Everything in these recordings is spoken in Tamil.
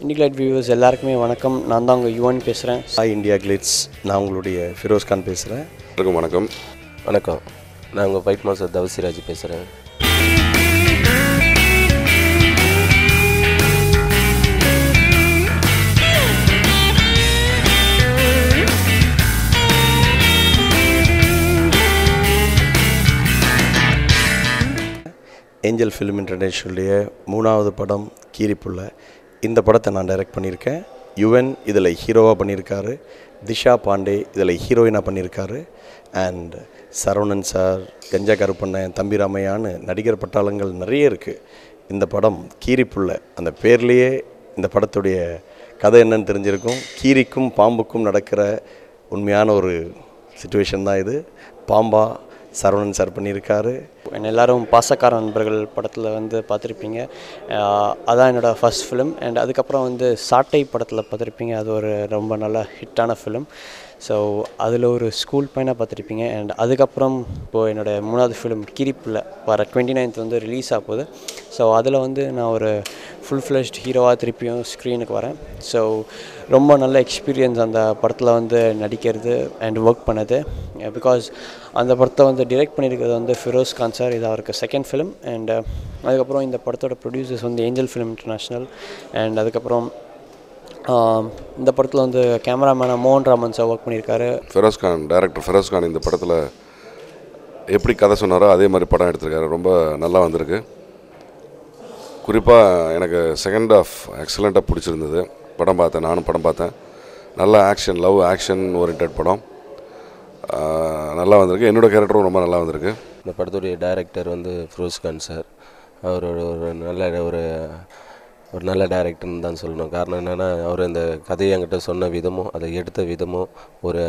இண்டிகிளைட் வியூவர்ஸ் எல்லாருக்குமே வணக்கம். நான் தான் உங்கள் யுவன் பேசுகிறேன். ஹாய் இந்தியா கிளிட்ஸ், நான் உங்களுடைய ஃபிரோஸ் கான் பேசுகிறேன். எல்லாருக்கும் வணக்கம். வணக்கம், நான் உங்கள் ஃபைட் மாஸ்டர் தவசிராஜ் பேசுகிறேன். ஏஞ்சல் ஃபிலிம் இன்டர்நேஷ்னலுடைய 3வது படம் கீரிப்புள்ள. இந்த படத்தை நான் டைரக்ட் பண்ணியிருக்கேன். யுவன் இதில் ஹீரோவாக பண்ணியிருக்காரு, திஷா பாண்டே இதில் ஹீரோயினாக பண்ணியிருக்காரு, அண்ட் சரவணன் சார், கஞ்சா கருப்பண்ணன், தம்பி ராமையான்னு நடிகர் பட்டாளங்கள் நிறைய இருக்குது. இந்த படம் கீரிப்புள்ள, அந்த பேர்லேயே இந்த படத்துடைய கதை என்னன்னு தெரிஞ்சிருக்கும். கீரிக்கும் பாம்புக்கும் நடக்கிற உண்மையான ஒரு சிச்சுவேஷன் தான் இது. பாம்பா சரவணன் சார் பண்ணியிருக்காரு. எல்லோரும் பாசக்கார நண்பர்கள் படத்தில் வந்து பார்த்துருப்பீங்க. அதான் என்னோடய ஃபர்ஸ்ட் ஃபிலிம். அண்ட் அதுக்கப்புறம் வந்து சாட்டை படத்தில் பார்த்துருப்பீங்க. அது ஒரு ரொம்ப நல்ல ஹிட்டான ஃபிலிம். ஸோ அதில் ஒரு ஸ்கூல் பையனாக பார்த்துருப்பீங்க. அண்ட் அதுக்கப்புறம் இப்போது என்னோடய 3வது ஃபிலிம் கீரிப்புள்ள வர 29th வந்து ரிலீஸ் ஆக போகுது. ஸோ அதில் வந்து நான் ஒரு ஃபுல் ஃப்ளெஷ்ட் ஹீரோவாக திருப்பியும் ஸ்க்ரீனுக்கு வரேன். ஸோ ரொம்ப நல்ல எக்ஸ்பீரியன்ஸ் அந்த படத்தில் வந்து நடிக்கிறது அண்ட் ஒர்க் பண்ணது. பிகாஸ் அந்த படத்தை வந்து டிரெக்ட் பண்ணியிருக்கிறது வந்து ஃபிரோஸ் கான் சார். இது அவருக்கு செகண்ட் ஃபிலிம். அண்ட் அதுக்கப்புறம் இந்த படத்தோட ப்ரொடியூசர்ஸ் வந்து ஏஞ்சல் ஃபிலிம் இன்டர்நேஷ்னல். அண்ட் அதுக்கப்புறம் இந்த படத்தில் வந்து கேமராமேனாக மோகன் ராமன் சார் ஒர்க் பண்ணியிருக்காரு. ஃபெரோஸ் கான், டைரக்டர் ஃபெரோஸ் கான் இந்த படத்தில் எப்படி கதை சொன்னாரோ அதே மாதிரி படம் எடுத்திருக்காரு. ரொம்ப நல்லா வந்திருக்கு. குறிப்பாக எனக்கு செகண்ட் ஆஃப் எக்ஸலண்ட்டாக பிடிச்சிருந்தது. நானும் படம் பார்த்தேன். நல்ல ஆக்ஷன், லவ் ஆக்ஷன் ஓரியன்ட் படம் நல்லா வந்திருக்கு. என்னோடய கேரக்டரும் ரொம்ப நல்லா வந்திருக்கு. இந்த படத்துடைய டைரக்டர் வந்து ஃபிரோஸ் கான் சார். அவர் ஒரு நல்ல டைரக்டர்னு தான் சொல்லணும். காரணம் என்னென்னா, அவர் இந்த கதையை என்கிட்ட சொன்ன விதமும் அதை எடுத்த விதமும் ஒரு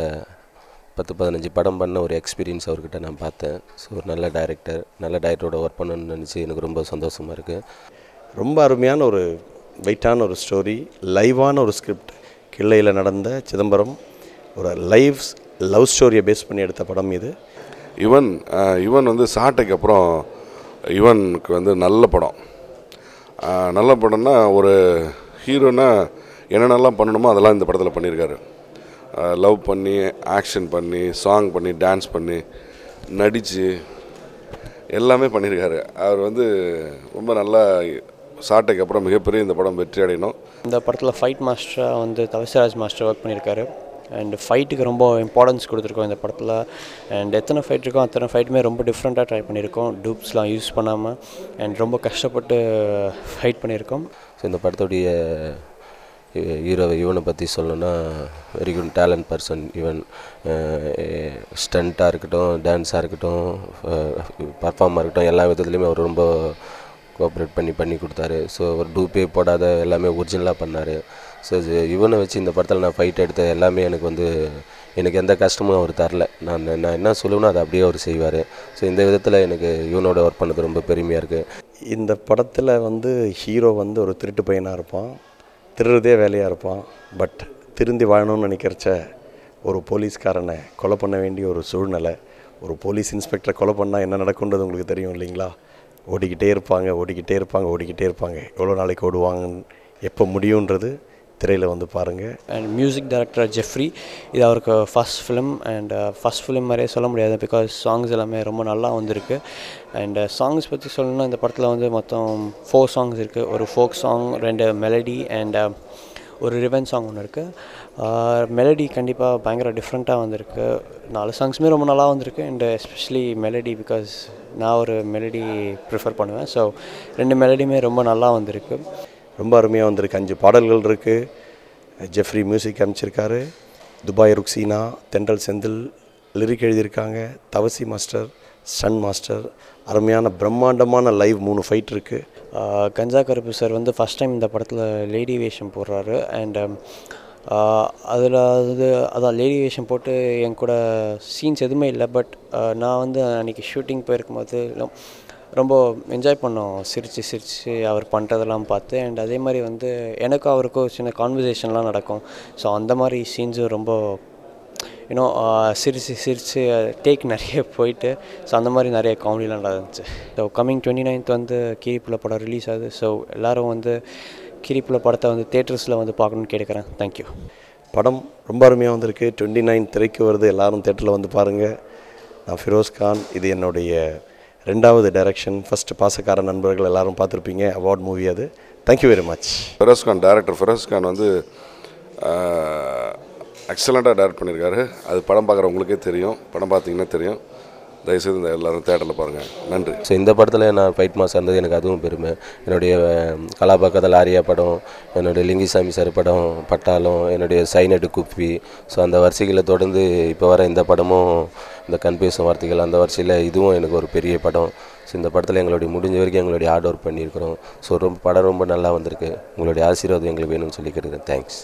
10-15 படம் பண்ண ஒரு எக்ஸ்பீரியன்ஸ் அவர்கிட்ட நான் பார்த்தேன். ஸோ ஒரு நல்ல டைரக்டரோட ஒர்க் பண்ணணும்னு நினச்சி எனக்கு ரொம்ப சந்தோஷமாக இருக்குது. ரொம்ப அருமையான ஒரு வெயிட்டான ஒரு ஸ்டோரி, லைவான ஒரு ஸ்கிரிப்ட். கிள்ளையில் நடந்த சிதம்பரம் ஒரு லவ் ஸ்டோரியை பேஸ் பண்ணி எடுத்த படம் இது. யுவன் வந்து சாட்டைக்கு அப்புறம் யுவனுக்கு வந்து நல்ல படம்னா ஒரு ஹீரோனா என்னென்னலாம் பண்ணணுமோ அதெல்லாம் இந்த படத்தில் பண்ணியிருக்காரு. லவ் பண்ணி, ஆக்ஷன் பண்ணி, சாங் பண்ணி, டான்ஸ் பண்ணி, நடித்து எல்லாமே பண்ணியிருக்காரு. அவர் வந்து ரொம்ப நல்லா சாட்டைக்கு அப்புறம் மிகப்பெரிய இந்த படம் வெற்றி அடையணும். இந்த படத்தில் ஃபைட் மாஸ்டராக வந்து தவசிராஜ் மாஸ்டர் ஒர்க் பண்ணியிருக்காரு. அண்ட் ஃபைட்டுக்கு ரொம்ப இம்பார்ட்டன்ஸ் கொடுத்துருக்கோம் இந்த படத்தில். அண்ட் எத்தனை ஃபைட் இருக்கோ அத்தனை ஃபைட்டுமே ரொம்ப டிஃப்ரெண்ட்டாக ட்ரை பண்ணியிருக்கோம், டூப்ஸ்லாம் யூஸ் பண்ணாமல். அண்ட் ரொம்ப கஷ்டப்பட்டு ஃபைட் பண்ணியிருக்கோம். ஸோ இந்த படத்துடைய யுவனை பற்றி சொல்லணும்னா, very good talent person Yuvan. ஸ்டண்ட்டாக இருக்கட்டும், டான்ஸாக இருக்கட்டும், பர்ஃபார்மாக இருக்கட்டும், எல்லா விதத்துலேயுமே அவர் ரொம்ப கோஆப்ரேட் பண்ணி கொடுத்தாரு. ஸோ ஒரு டூப்பே போடாத எல்லாமே ஒரிஜினலாக பண்ணார். ஸோ யுவனை வச்சு இந்த படத்தில் நான் ஃபைட் எடுத்த எல்லாமே எனக்கு எந்த கஷ்டமும் அவர் தரல. நான் என்ன சொல்லுவேனோ அதை அப்படியே அவர் செய்வார். ஸோ இந்த விதத்தில் எனக்கு யுவனோட ஒர்க் பண்ணது ரொம்ப பெருமையாக இருக்குது. இந்த படத்தில் வந்து ஹீரோ வந்து ஒரு திருட்டு பையனாக இருப்பான், திருடுறதே வேலையாக இருப்பான். பட் திருந்தி வாழணும்னு நினைக்கிறச்ச ஒரு போலீஸ்காரனை கொலை பண்ண வேண்டிய ஒரு சூழ்நிலை. ஒரு போலீஸ் இன்ஸ்பெக்டரை கொலை பண்ணால் என்ன நடக்குன்றது உங்களுக்கு தெரியும் இல்லைங்களா? ஓடிக்கிட்டே இருப்பாங்க. எவ்வளோ நாளைக்கு ஓடுவாங்கன்னு, எப்போ முடியுன்றது திரையில் வந்து பாருங்கள். And music director Jeffrey. இது அவருக்கு first film. And first film மாதிரியே சொல்ல முடியாது, பிகாஸ் சாங்ஸ் எல்லாமே ரொம்ப நல்லா வந்திருக்கு. அண்ட் சாங்ஸ் பற்றி சொல்லணும்னா, இந்த படத்தில் வந்து மொத்தம் 4 சாங்ஸ் இருக்குது. ஒரு ஃபோக் சாங், 2 மெலடி அண்ட் ஒரு ரிவெஞ்ச் சாங் ஒன்று இருக்குது. மெலடி கண்டிப்பாக பயங்கர டிஃப்ரெண்ட்டாக வந்திருக்கு. 4 சாங்ஸுமே ரொம்ப நல்லா வந்திருக்கு. அண்ட் எஸ்பெஷலி மெலடி, பிகாஸ் நான் ஒரு மெலடி ப்ரிஃபர் பண்ணுவேன். ஸோ 2 மெலடியுமே ரொம்ப நல்லா வந்திருக்கு. ரொம்ப அருமையாக வந்திருக்கு. 5 பாடல்கள் இருக்குது. ஜெஃப்ரி மியூசிக் அமைச்சிருக்காரு. துபாய் ருக்ஸீனா, தென்றல் செந்தில் லிரிக் எழுதியிருக்காங்க. தவசி மாஸ்டர், சன் மாஸ்டர். அருமையான பிரம்மாண்டமான லைவ் 3 ஃபைட் இருக்குது. கஞ்சா கருப்பு சார் வந்து ஃபஸ்ட் டைம் இந்த படத்தில் லேடி வேஷம் போடுறாரு. அண்ட் அதான் லேடி வேஷம் போட்டு என் கூட சீன்ஸ் எதுவுமே இல்லை. பட் நான் வந்து அன்றைக்கி ஷூட்டிங் போயிருக்கும்போது ரொம்ப என்ஜாய் பண்ணோம், சிரித்து அவர் பண்ணுறதெல்லாம் பார்த்து. அண்ட் அதே மாதிரி வந்து எனக்கும் அவருக்கும் சின்ன கான்வர்சேஷன்லாம் நடக்கும். ஸோ அந்த மாதிரி சீன்ஸும் ரொம்ப சிரித்து டேக் நிறைய போயிட்டு. ஸோ அந்த மாதிரி நிறைய காமெடிலாம் நடந்துச்சு. ஸோ கம்மிங் 29th வந்து கீரிப்புள்ள படம் ரிலீஸ் ஆகுது. ஸோ எல்லோரும் வந்து கிரிப்புல படத்தை வந்து தேட்டர்ஸில் வந்து பார்க்கணுன்னு கேட்குறேன். தேங்க்யூ. படம் ரொம்ப அருமையாக வந்திருக்கு. 29 திரைக்கு வருது. எல்லாரும் தேட்டரில் வந்து பாருங்கள். நான் ஃபிரோஸ் கான். இது என்னுடைய 2வது டைரக்ஷன். ஃபஸ்ட்டு பாசக்கார நண்பர்கள் எல்லாரும் பார்த்துருப்பீங்க. அவார்ட் மூவி அது. Thank you very much. Feroz Khan director Feroz Khan வந்து எக்ஸலண்ட்டாக டைரக்ட் பண்ணியிருக்காரு. அது படம் பார்க்குறவங்களுக்கே தெரியும். படம் பார்த்தீங்கன்னா தெரியும். தயவுசெய்து இந்த எல்லோரும் தேட்டரில் பாருங்கள். நன்றி. ஸோ இந்த படத்தில் நான் ஃபைட் மாஸ் இருந்தது எனக்கு அதுவும் பெருமை. என்னுடைய கலாபக்கத்தில் ஆரியா படம், என்னுடைய லிங்கிசாமி சார் படம் பட்டாளம், என்னுடைய சைனடு குப்பி, ஸோ அந்த வரிசைகளை தொடர்ந்து இப்போ வர இந்த படமும் இந்த கண் பேசும் வார்த்தைகள் அந்த வரிசையில் இதுவும் எனக்கு ஒரு பெரிய படம். ஸோ இந்த படத்தில் எங்களுடைய முடிஞ்ச வரைக்கும் எங்களுடைய ஹார்ட் ஒர்க் பண்ணியிருக்கிறோம். ஸோ படம் ரொம்ப நல்லா வந்திருக்கு. உங்களுடைய ஆசீர்வாதம் எங்களுக்கு வேணும்னு சொல்லிக்கிறேன். தேங்க்ஸ்.